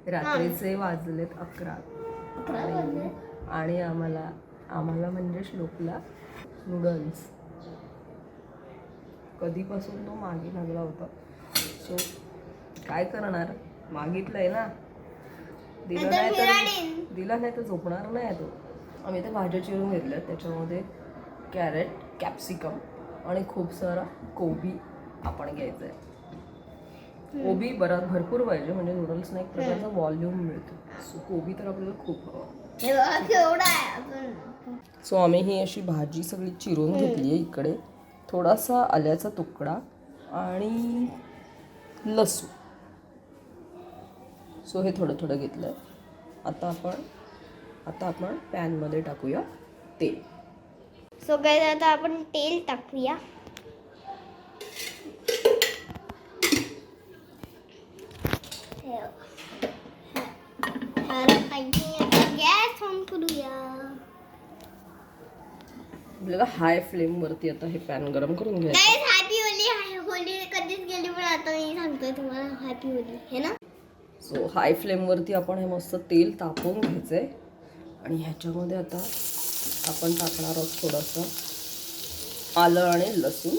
रात्रीचे वाजलेत 11 आणि आम्हाला म्हणजे श्लोकला नूडल्स कधीपासून तो मागे लागला होता. सो काय करणार, मागितलंय ना, दिला नाही तर झोपणार नाही तो. आम्ही त्या भाज्या चिरून घेतल्यात, त्याच्यामध्ये कॅरेट, कॅप्सिकम आणि खूप सारा कोबी आपण घ्यायचा आहे. कोबी भरपूर पाहिजे म्हणजे नूडल्सना एक प्रकारचा व्हॉल्यूम मिळतो. सो कोबी तर आपल्याला खूप हवं. सो आम्ही ही अशी भाजी सगळी चिरून घेतली आहे. इकडे थोडासा आल्याचा तुकडा आणि लसूण, सो हे थोडं थोडं घेतलं आहे. आता आपण पॅनमध्ये टाकूया तेल. सो गाइस आता आपण तेल टाकूया. गॅस ऑन करूया. आपल्याला हाय फ्लेम वरती आता हे पॅन गरम करून घ्यायचं. हॅपी होली कधीच गेली पण आता मी सांगतोय तुम्हाला हॅपी होली हे ना. सो हाय फ्लेम वरती आपण हे मस्त तेल तापवून घ्यायचंय आणि ह्याच्यामध्ये आता आपण टाकणार आहोत थोडंसं आलं आणि लसूण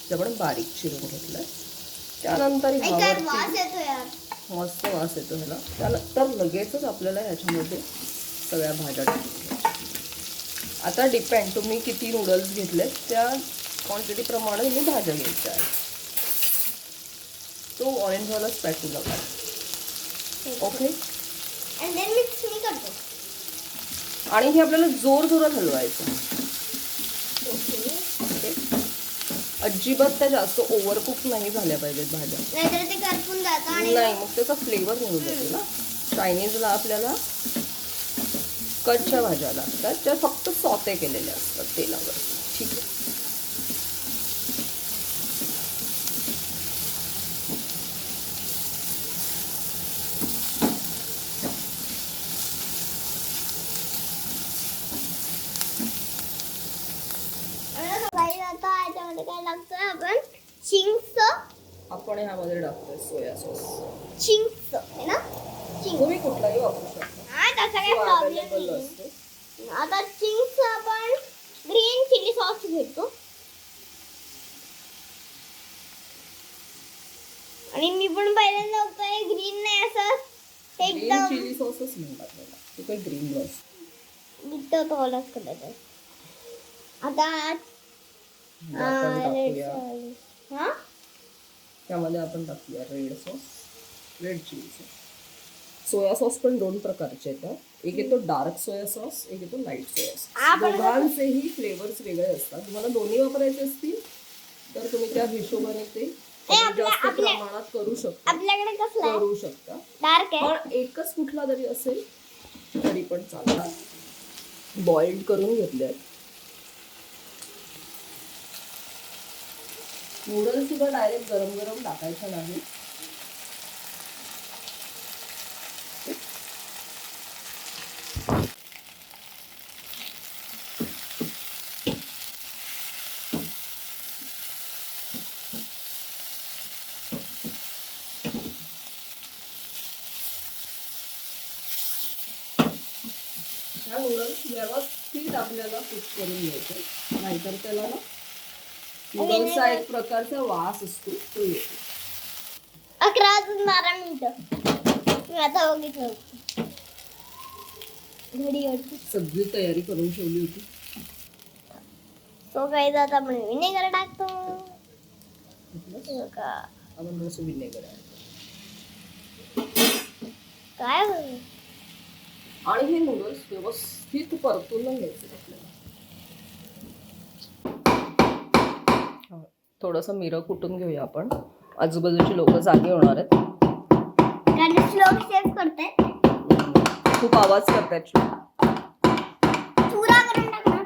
जे आपण बारीक चिरून घेतलंय. त्यानंतर मस्त वास येतो ह्याला. त्यानंतर लगेचच आपल्याला ह्याच्यामध्ये सगळ्या भाज्या टाकून. आता डिपेंड तुम्ही किती नूडल्स घेतलेत त्या क्वांटिटीप्रमाणे मी भाज्या घ्यायच्या आहे. तो ऑरेंजवाला स्पॅटुला पाहिजे. ओके, आणि हे आपल्याला जोरात हलवायचं. अजिबात त्या जास्त ओव्हरकुक नाही झाल्या पाहिजेत भाज्या, नाहीतर ते करपून जातं आणि नाही मग त्याचा फ्लेवर निघून जातो ना. चायनीजला आपल्याला कच्च्या भाज्या लागतात त्या फक्त सॉटे केलेल्या असतात तेलावर. ठीक आहे. आता याच्यामध्ये काय लागतंय, आपण चिंच आपण ह्यामध्ये टाकतोय सोया सॉस. चिंच है ना, तुम्ही कुठलाही वापरू शकता, तसा काही प्रॉब्लेम नाही. आता चिंच आपण ग्रीन चिली सॉस घेतो आणि मी पण पहिल्यांदा बघतोय ग्रीन नाही असं एकदम चिली सॉसच म्हणतात त्याला, तो काही ग्रीन सॉस दिसतो तो अलग कलर आहे. आता त्यामध्ये आपण टाकूया red sauce, red chili sauce. Soya sauce पण दोन प्रकारचे येतात, एक येतो डार्क सोया सॉस, एक येतो लाईट सोया सॉस. दोघांचेही फ्लेवर्स वेगळे असतात. तुम्हाला दोन्ही वापरायचे असतील तर तुम्ही त्या हिशोबाने ते जास्त प्रमाणात करू शकता. आपल्याकडे कसला करू शकता, डार्क आहे पण एकच कुठला जरी असेल तरी पण चालतात. बॉइल्ड करून घेतले नूडल्स सुद्धा डायरेक्ट गरम गरम टाकायचं नाही. ह्या नूडल्स व्यवस्थित आपल्याला कुक करून घ्यायचे, नाहीतर त्याला ना नूडल्सचा एक प्रकारचा वास असतो तो येतो. 11-12 मिनिटं मी आता बघितलं घडीवरती सगळी तयारी करून ठेवली होती. तो काही आता आपण विनेगर टाकतो का, आपण थोडंसं विनेगर आहे काय आणि हे नूडल्स व्यवस्थित परतून घ्यायचे आपल्याला. थोडंसं मिरं कुटून घेऊया आपण, आजूबाजूची लोक जागे होणार आहेत. श्लोक शेफ करतायत, खूप आवाज करतायत श्लोक. चुरा करून टाकणार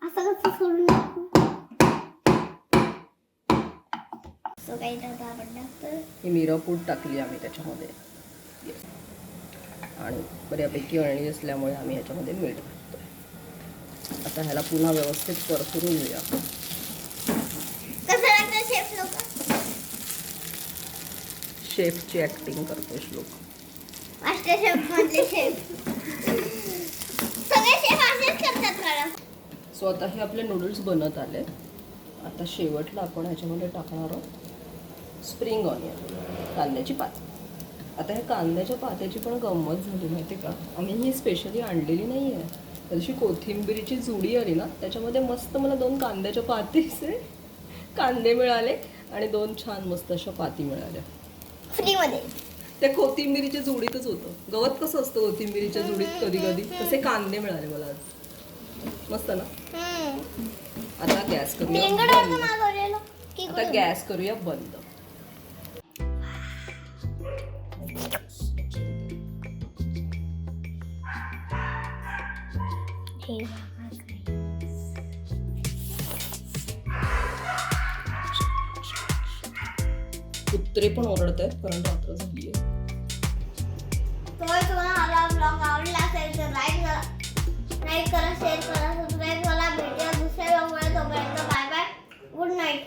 असं कसं सोडून. टाकतो काही नव्हतं आपण टाकतो. ही मिरपूड टाकली आम्ही त्याच्यामध्ये. Yes. आणि बऱ्यापैकी अळणी असल्यामुळे आम्ही ह्याच्यामध्ये मीठ घालतो. आता ह्याला पुन्हा व्यवस्थित परतून घेऊया. कसं लागतं शेफ लोक? शेफची ॲक्टिंग करतो श्लोक. मास्टर शेफ मधले शेफ. सगळे शेफ असेच करतात मला. सो आता हे आपले नूडल्स बनत आले. आता शेवटला आपण ह्याच्यामध्ये टाकणार आहोत स्प्रिंग ऑनियन, कांद्याची पात. आता ह्या कांद्याच्या पात्याची पण गंमत झाली माहिती का, आम्ही ही स्पेशली आणलेली नाही आहे. त्या दिवशी कोथिंबिरीची जुडी आली ना, त्याच्यामध्ये मस्त मला 2 कांद्याच्या पातीचे कांदे मिळाले आणि 2 छान मस्त अशा पाती मिळाल्या फ्रीमध्ये. त्या कोथिंबिरीच्या जुडीतच होतं. गवत कसं असतं कोथिंबिरीच्या जुडीत कधी कधी, तसे कांदे मिळाले मला आज. मस्त ना. आता गॅस करूया बंद. आता गॅस करूया बंद. कुत्रे पण ओरडत आहेत कारण रात्र झाली आहे. तुम्हाला ब्लॉग आवडला असेल तर लाईक करा, शेअर करा, सबस्क्राईब करा. भेटूया दुसऱ्या ब्लॉगमध्ये. तोपर्यंत बाय बाय, गुड नाईट.